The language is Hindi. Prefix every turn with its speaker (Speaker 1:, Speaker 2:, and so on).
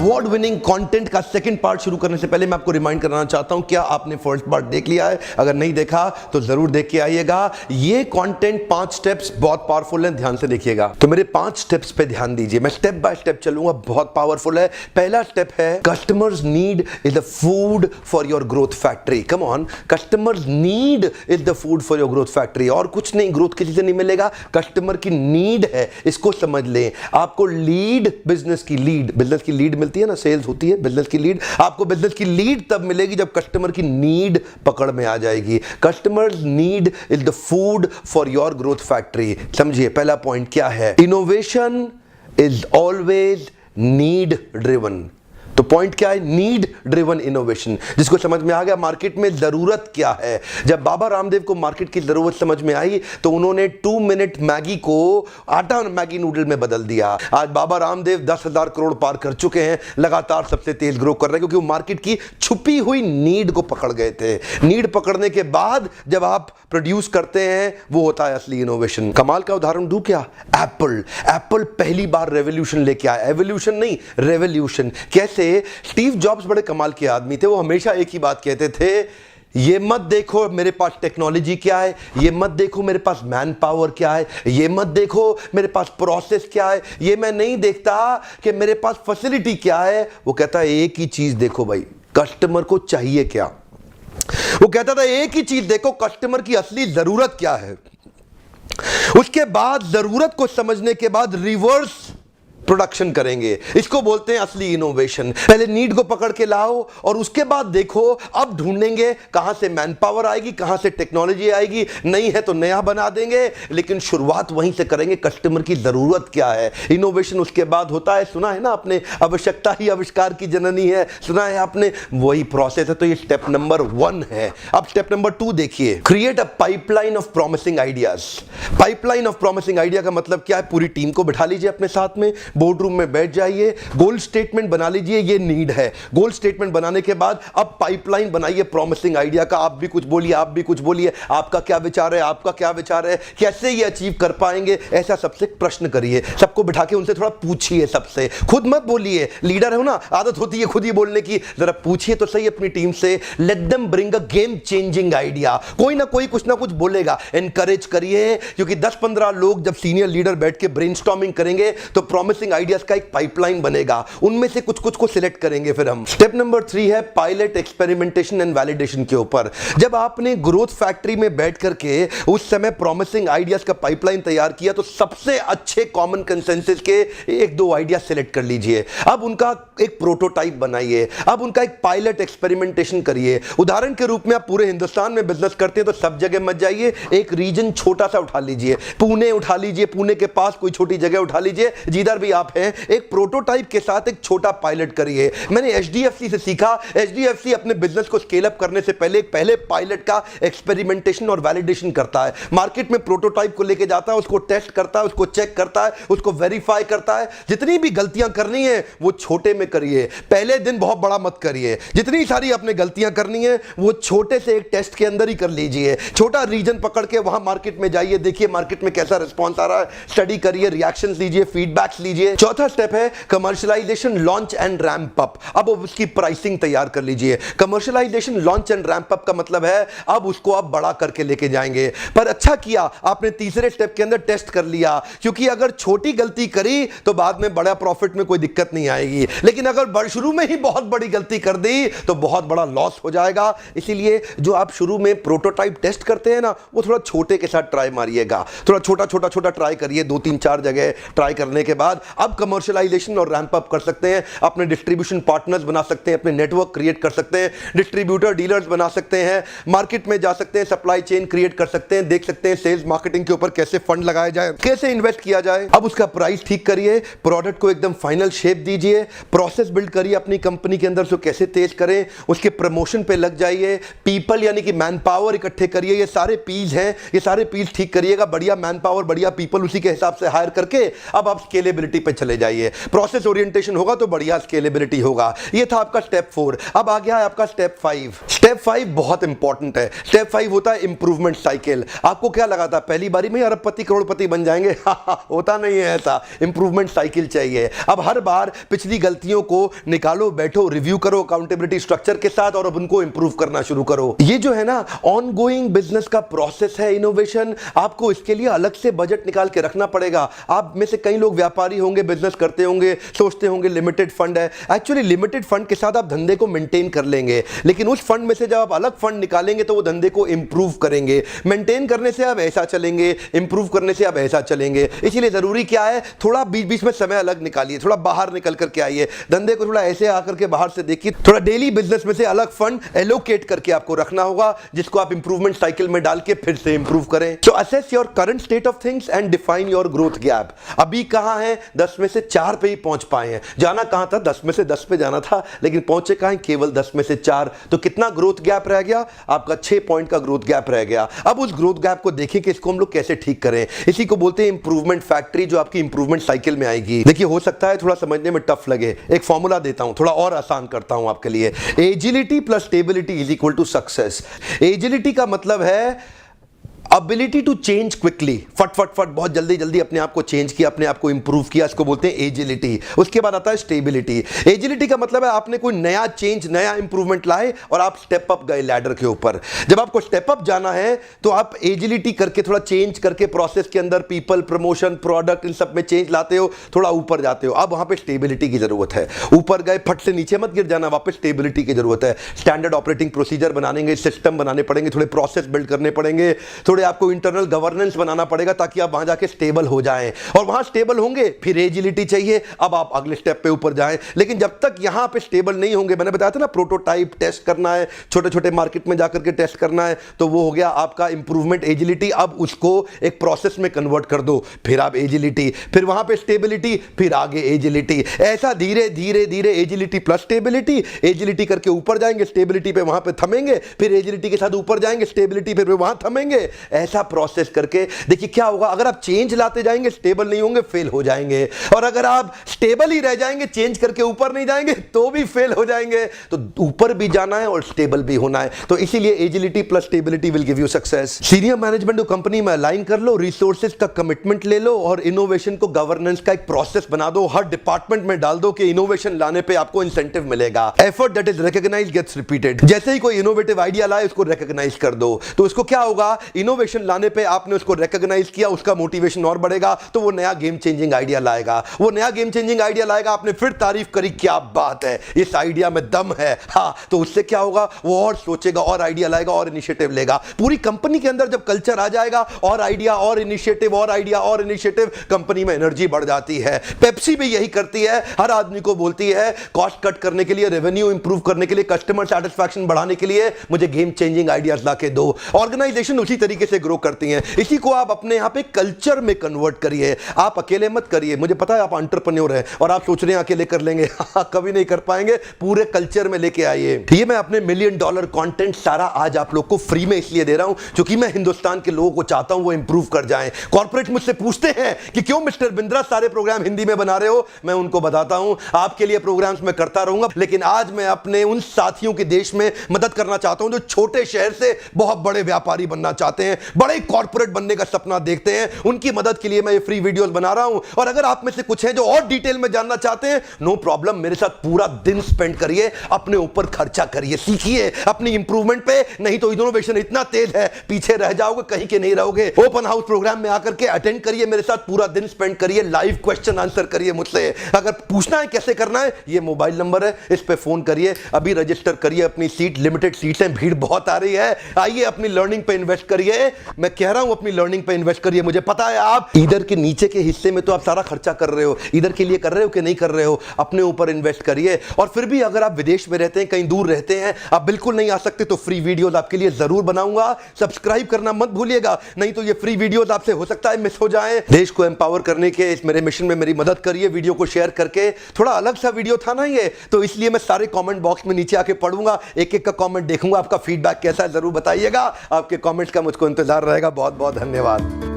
Speaker 1: अवार्ड विनिंग कंटेंट का सेकंड पार्ट शुरू करने से पहले मैं आपको रिमाइंड कराना चाहता हूं, क्या आपने फर्स्ट पार्ट देख लिया है? अगर नहीं देखा तो जरूर देख के आइएगा। ये कंटेंट 5 स्टेप्स बहुत पावरफुल हैं, ध्यान से देखिएगा। तो मेरे 5 स्टेप्स पे ध्यान दीजिए, मैं स्टेप बाय स्टेप चलूंगा, बहुत पावरफुल है। पहला स्टेप है customers need is the food for your growth factory. Come on, customers need is the food for your growth factory. और कुछ नहीं, ग्रोथ किसी से नहीं मिलेगा, कस्टमर की नीड है, इसको समझ लें। आपको लीड, बिजनेस की लीड मिलती है ना, सेल्स होती है, बिजनेस की लीड। आपको बिजनेस की लीड तब मिलेगी जब कस्टमर की नीड पकड़ में आ जाएगी। Customers need is the food for your growth factory. समझिए पहला पॉइंट क्या है, innovation is always need driven. तो पॉइंट क्या है, नीड ड्रिवन इनोवेशन। जिसको समझ में आ गया मार्केट में जरूरत क्या है। जब बाबा रामदेव को मार्केट की जरूरत समझ में आई तो उन्होंने 2 मिनट मैगी को आटा मैगी नूडल में बदल दिया। आज बाबा रामदेव 10,000 करोड़ पार कर चुके हैं, लगातार सबसे तेज ग्रो कर रहे हैं, क्योंकि वो मार्केट की छुपी हुई नीड को पकड़ गए थे। नीड पकड़ने के बाद जब आप प्रोड्यूस करते हैं, वो होता है असली इनोवेशन। कमाल का उदाहरण दूं क्या, एप्पल पहली बार रेवोल्यूशन लेके आया, एवोल्यूशन नहीं, रेवोल्यूशन। कैसे? स्टीव जॉब्स बड़े कमाल के आदमी थे, वो हमेशा एक ही बात कहते थे, ये मत देखो मेरे पास टेक्नोलॉजी क्या है, ये मत देखो मेरे पास मैन पावर क्या है, ये मत देखो मेरे पास प्रोसेस क्या है, ये मैं नहीं देखता कि मेरे पास फैसिलिटी क्या है। वो कहता है एक ही चीज देखो भाई, कस्टमर को चाहिए क्या। वो कहता था एक ही चीज देखो, कस्टमर की असली जरूरत क्या है। उसके बाद जरूरत को समझने के बाद रिवर्स प्रोडक्शन करेंगे, इसको बोलते हैं असली इनोवेशन। पहले नीड को पकड़ के लाओ और उसके बाद देखो, अब ढूंढेंगे कहां से मैन पावर आएगी, कहां से टेक्नोलॉजी आएगी। नहीं है तो नया बना देंगे, लेकिन शुरुआत वहीं से करेंगे, कस्टमर की जरूरत क्या है। इनोवेशन उसके बाद होता है, सुना है ना आपने, आवश्यकता ही आविष्कार की जननी है, सुना है आपने, वही प्रोसेस है। तो ये स्टेप नंबर 1 है। अब स्टेप नंबर 2 देखिए, create a pipeline of promising ideas. Pipeline of promising idea का मतलब क्या है, पूरी टीम को बिठा लीजिए अपने साथ में, बोर्ड रूम में बैठ जाइए, गोल स्टेटमेंट बना लीजिए, ये नीड है। गोल स्टेटमेंट बनाने के बाद अब पाइपलाइन बनाइए प्रॉमिसिंग आइडिया का। आप भी कुछ बोलिए, आप भी कुछ बोलिए, आपका क्या विचार है, आपका क्या विचार है, कैसे ये अचीव कर पाएंगे, ऐसा सबसे प्रश्न करिए। सबको बिठा के उनसे थोड़ा पूछिए, सबसे, खुद मत बोलिए, लीडर हो ना, आदत होती है खुद ही बोलने की, जरा पूछिए तो सही अपनी टीम से। Let them bring a game changing idea. कोई ना कोई कुछ ना कुछ बोलेगा, एनकरेज करिए, क्योंकि 10-15 लोग जब सीनियर लीडर बैठ के ब्रेनस्टॉर्मिंग करेंगे तो प्रॉमिसिंग आइडियाज का एक पाइपलाइन बनेगा, उनमें से कुछ को सिलेक्ट करेंगे फिर हम। स्टेप नंबर 3 है पायलट, एक्सपेरिमेंटेशन एंड वैलिडेशन के ऊपर। जब आपने ग्रोथ फैक्ट्री में बैठ करके उस समय प्रॉमिसिंग आइडियाज का पाइपलाइन तैयार किया तो सबसे अच्छे कॉमन कंसेंसस के 1-2 आइडिया सिलेक्ट कर लीजिए। अब उनका एक प्रोटोटाइप बनाइए, अब उनका एक पायलट एक्सपेरिमेंटेशन करिए। उदाहरण के रूप में आप पूरे हिंदुस्तान में बिजनेस करते हैं तो सब जगह मत जाइए, एक रीजन छोटा सा उठा लीजिए, पुणे उठा लीजिए, पुणे के पास कोई छोटी जगह उठा लीजिए, जिधर भी आप हैं, एक प्रोटोटाइप के साथ एक छोटा पायलट करिए। मैंने एचडीएफसी से सीखा, एचडीएफसी अपने बिजनेस को स्केल अप करने से पहले पायलट का एक्सपेरिमेंटेशन और वैलिडेशन करता है। मार्केट में प्रोटोटाइप को लेके जाता है, उसको टेस्ट करता है, उसको चेक करता है, उसको वेरीफाई करता है। जितनी भी गलतियां करनी है वो छोटे में करिए, पहले दिन बहुत बड़ा मत करिए। जितनी सारी अपने गलतियां करनी है वो छोटे से एक टेस्ट के अंदर ही कर लीजिए। छोटा रीजन पकड़ के वहां मार्केट में जाइए, देखिए मार्केट में कैसा रिस्पॉन्स आ रहा है, स्टडी करिए, रिएक्शंस लीजिए, फीडबैक्स लीजिए। चौथा स्टेप है commercialisation, launch and ramp up. अब उसकी प्राइसिंग तैयार कर लीजिए। Commercialisation, launch and ramp up का मतलब है अब उसको आप बड़ा करके लेके जाएंगे। पर अच्छा किया आपने तीसरे स्टेप के अंदर टेस्ट कर लिया, क्योंकि अगर छोटी गलती करी तो बाद में बड़ा प्रॉफिट में कोई दिक्कत नहीं आएगी, लेकिन अगर शुरू में ही बहुत बड़ी गलती कर दी तो बहुत बड़ा लॉस हो जाएगा। इसीलिए जो आप शुरू में प्रोटोटाइप टेस्ट करते हैं ना, वो थोड़ा छोटे के साथ ट्राई मारिएगा, थोड़ा छोटा ट्राई करिए, 2-3-4 जगह ट्राई करने के बाद अब कमर्शियलाइजेशन और रैंप अप कर सकते हैं। अपने डिस्ट्रीब्यूशन पार्टनर्स बना सकते हैं, अपने नेटवर्क क्रिएट कर सकते हैं, डिस्ट्रीब्यूटर डीलर्स बना सकते हैं, मार्केट में जा सकते हैं, सप्लाई चेन क्रिएट कर सकते हैं, देख सकते हैं सेल्स मार्केटिंग के ऊपर कैसे फंड लगाया जाए, कैसे इन्वेस्ट किया जाए। अब उसका प्राइस ठीक करिए, प्रोडक्ट को एकदम फाइनल शेप दीजिए, प्रोसेस बिल्ड करिए अपनी कंपनी के अंदर, सो कैसे तेज करें, उसके प्रमोशन पे लग जाइए, पीपल यानी कि मैन पावर इकट्ठे करिए। ये सारे पीस हैं, ये सारे पीस ठीक करिएगा, बढ़िया मैन पावर, बढ़िया पीपल उसी के हिसाब से हायर करके अब आप स्केलेबिलिटी पे चले जाइए। प्रोसेस ओरिएंटेशन होगा तो बढ़िया स्केलेबिलिटी होगा। ये था आपका स्टेप 4। अब आ गया है आपका स्टेप 5। स्टेप 5 बहुत इंपॉर्टेंट है। स्टेप 5 होता है इंप्रूवमेंट साइकिल। आपको क्या लगा था पहली बारी में अरबपति करोड़पति बन जाएंगे? होता नहीं है ऐसा। इंप्रूवमेंट साइकिल चाहिए। अब हर बार पिछली गलतियों को निकालो, बैठो, रिव्यू करो अकाउंटेबिलिटी स्ट्रक्चर के साथ और अब उनको इंप्रूव करना शुरू करो। ये जो है ना ऑनगोइंग बिजनेस का प्रोसेस है इनोवेशन। आपको इसके लिए अलग से बजट निकाल के रखना पड़ेगा। आप में से कई लोग व्यापारी होंगे, बिजनेस करते होंगे, सोचते होंगे लिमिटेड फंड है। एक्चुअली लिमिटेड फंड के साथ आप धंधे को मेंटेन कर लेंगे, लेकिन उस फंड में से जब आप अलग फंड निकालेंगे तो वो धंधे को इंप्रूव करेंगे। मेंटेन करने से आप ऐसा चलेंगे, इंप्रूव करने से आप ऐसा चलेंगे। इसीलिए जरूरी क्या है, थोड़ा बीच बीच में समय अलग निकालिए, थोड़ा बाहर निकल करके आइए, धंधे को थोड़ा ऐसे आकर के बाहर से देखिए। थोड़ा डेली बिजनेस में से अलग फंड एलोकेट करके आपको रखना होगा, जिसको आप इंप्रूवमेंट साइकिल में डाल के फिर से इंप्रूव करें। So assess your current state of things and define your growth gap. अभी कहां है? 10 में से 4 पे ही पहुंच पाए हैं। जाना कहां था? 10 में से 10 पे जाना था, लेकिन पहुंचे कहां? केवल 10 में से 4। तो कितना ग्रोथ गैप रह गया? आपका 6 पॉइंट का ग्रोथ गैप रह गया। अब उस ग्रोथ गैप को देखें कि इसको हम लोग कैसे ठीक करें। इसी को बोलते हैं इंप्रूवमेंट फैक्ट्री, जो आपकी इंप्रूवमेंट साइकिल में आएगी। देखिए हो सकता है थोड़ा समझने में टफ लगे, एक फॉर्मूला देता हूं, थोड़ा और आसान करता हूं आपके लिए। Agility plus stability is equal to success. Agility का मतलब है अबिलिटी टू चेंज क्विकली, फट फट फट बहुत जल्दी जल्दी अपने आप को चेंज किया, अपने आप को इंप्रूव किया, इसको बोलते हैं एजिलिटी। उसके बाद आता है स्टेबिलिटी। एजिलिटी का मतलब है आपने कोई नया चेंज, नया इंप्रूवमेंट लाए और आप स्टेप अप गए लैडर के ऊपर। जब आपको स्टेप अप जाना है तो आप एजिलिटी करके, थोड़ा चेंज करके प्रोसेस के अंदर पीपल, प्रमोशन, प्रोडक्ट, इन सब में चेंज लाते हो, थोड़ा ऊपर जाते हो। अब वहां पे स्टेबिलिटी की जरूरत है। ऊपर गए, फट से नीचे मत गिर जाना, वापस स्टेबिलिटी की जरूरत है। स्टैंडर्ड ऑपरेटिंग प्रोसीजर बनाने, सिस्टम बनाने पड़ेंगे, थोड़े प्रोसेस बिल्ड करने पड़ेंगे, थोड़े आपको इंटरनल गवर्नेंस बनाना पड़ेगा ताकि आप वहां जाके स्टेबल हो जाएं। और वहां स्टेबल होंगे फिर एजिलिटी चाहिए, अब आप अगले स्टेप पे ऊपर जाएं। लेकिन जब तक यहां पे स्टेबल नहीं होंगे, मैंने बताया था ना प्रोटोटाइप टेस्ट करना है, छोटे छोटे मार्केट में जाकर के टेस्ट करना है, तो वो हो गया आपका इंप्रूवमेंट एजिलिटी। अब उसको एक प्रोसेस में कन्वर्ट कर दो, फिर आप एजिलिटी, फिर वहां पे स्टेबिलिटी, फिर आगे एजिलिटी। ऐसा धीरे धीरे धीरे एजिलिटी प्लस स्टेबिलिटी, एजिलिटी करके ऊपर जाएंगे, स्टेबिलिटी पे वहां पे थमेंगे, फिर एजिलिटी के साथ ऊपर जाएंगे, स्टेबिलिटी पे वहां थमेंगे। ऐसा प्रोसेस करके देखिए क्या होगा। अगर आप चेंज लाते जाएंगे, स्टेबल नहीं होंगे, फेल हो जाएंगे। और अगर आप स्टेबल ही रह जाएंगे, चेंज करके ऊपर नहीं जाएंगे, तो भी फेल हो जाएंगे। तो ऊपर भी जाना है और स्टेबल भी होना है। तो इसीलिए agility plus stability will give you success. Senior management को कंपनी में अलाइन कर लो, रिसोर्सेज का कमिटमेंट ले लो और इनोवेशन को गवर्नेंस का एक प्रोसेस बना दो। हर डिपार्टमेंट में डाल दो कि इनोवेशन लाने पे आपको इंसेंटिव मिलेगा। Effort that is recognised gets repeated. जैसे ही कोई इनोवेटिव आइडिया लाए, उसको रिकॉग्नाइज कर दो। तो उसको क्या होगा, इनोवेशन लाने पे आपने उसको रिकॉग्नाइज किया, उसका मोटिवेशन और बढ़ेगा, तो वो नया गेम चेंजिंग आइडिया लाएगा। वो नया गेम चेंजिंग आइडिया लाएगा, आपने फिर तारीफ करी, क्या बात है, इस आइडिया में दम है, हाँ, तो उससे क्या होगा, वो और सोचेगा, और आइडिया लाएगा, और इनिशिएटिव लेगा। पूरी कंपनी के अंदर जब कल्चर आ जाएगा, और आइडिया, और इनिशिएटिव, और आइडिया, और इनिशिएटिव, कंपनी में एनर्जी बढ़ जाती है। पेप्सी भी यही करती है, हर आदमी को बोलती है कॉस्ट कट करने के लिए, रेवेन्यू इंप्रूव करने के लिए, कस्टमर सेटिस्फैक्शन बढ़ाने के लिए मुझे गेम चेंजिंग आइडियाज ला के दो। ऑर्गेनाइजेशन उसी तरीके से ग्रो करती हैं। इसी को आप अपने यहां पे कल्चर में कन्वर्ट करिए। आप अकेले मत करिए। मुझे पता है आप एंटरप्रेन्योर हैं और आप सोच रहे हैं अकेले कर लेंगे, कभी नहीं कर पाएंगे। पूरे कल्चर में लेके आइए। ये मैं अपने $1 मिलियन कंटेंट सारा आज आप लोग को फ्री में इसलिए दे रहा हूं क्योंकि मैं हिंदुस्तान के लोगों को चाहता हूं वो इंप्रूव कर जाएं। कॉर्पोरेट मुझसे पूछते हैं कि क्यों मिस्टर बिंद्रा सारे प्रोग्राम हिंदी में बना रहे हो। मैं उनको बताता हूं आपके लिए प्रोग्राम्स मैं करता रहूंगा, लेकिन आज मैं अपने उन साथियों के देश में मदद करना चाहता हूं जो छोटे शहर से बहुत बड़े व्यापारी बनना चाहते हैं, बड़े कॉर्पोरेट बनने का सपना देखते हैं। उनकी मदद के लिए मैं ये फ्री वीडियोस बना रहा हूं। और अगर आप में से कुछ हैं जो और डिटेल में जानना चाहते हैं, नो प्रॉब्लम, मेरे साथ पूरा दिन स्पेंड करिए, अपने ऊपर खर्चा करिए, सीखिए अपनी इंप्रूवमेंट पे। नहीं तो इनोवेशन इतना तेज है, पीछे रह जाओगे, कहीं के नहीं रहोगे। ओपन हाउस प्रोग्राम में आकर के अटेंड करिए, मेरे साथ पूरा दिन स्पेंड करिए, लाइव क्वेश्चन आंसर करिए मुझसे। अगर पूछना है कैसे करना है, ये मोबाइल नंबर है, इस पे फोन करिए, अभी रजिस्टर करिए अपनी सीट। लिमिटेड सीट्स हैं, भीड़ बहुत आ रही है। आइए अपनी लर्निंग पे इन्वेस्ट करिए। मैं कह रहा हूं अपनी लर्निंग पे इन्वेस्ट करिए। मुझे पता है आप इधर के नीचे के हिस्से में तो आप सारा खर्चा कर रहे हो, इधर के लिए कर रहे हो कि नहीं कर रहे हो, अपने ऊपर इन्वेस्ट करिए। और फिर भी अगर आप विदेश में रहते हैं, कहीं दूर रहते हैं, आप बिल्कुल नहीं आ सकते, तो फ्री वीडियोस आपके लिए जरूर बनाऊंगा। सब्सक्राइब करना मत भूलिएगा, नहीं तो ये फ्री वीडियोस आपसे हो सकता है मिस हो जाएं। देश को एम्पावर करने के इस मेरे मिशन में मेरी मदद करिए, वीडियो को शेयर करके। थोड़ा अलग सा वीडियो था ना ये, तो इसलिए मैं सारे कमेंट बॉक्स में नीचे आके पढ़ूंगा, एक एक का कमेंट देखूंगा, आपका फीडबैक कैसा है जरूर बताइएगा। आपके कमेंट्स का मुझको इंतजार रहेगा। बहुत बहुत धन्यवाद।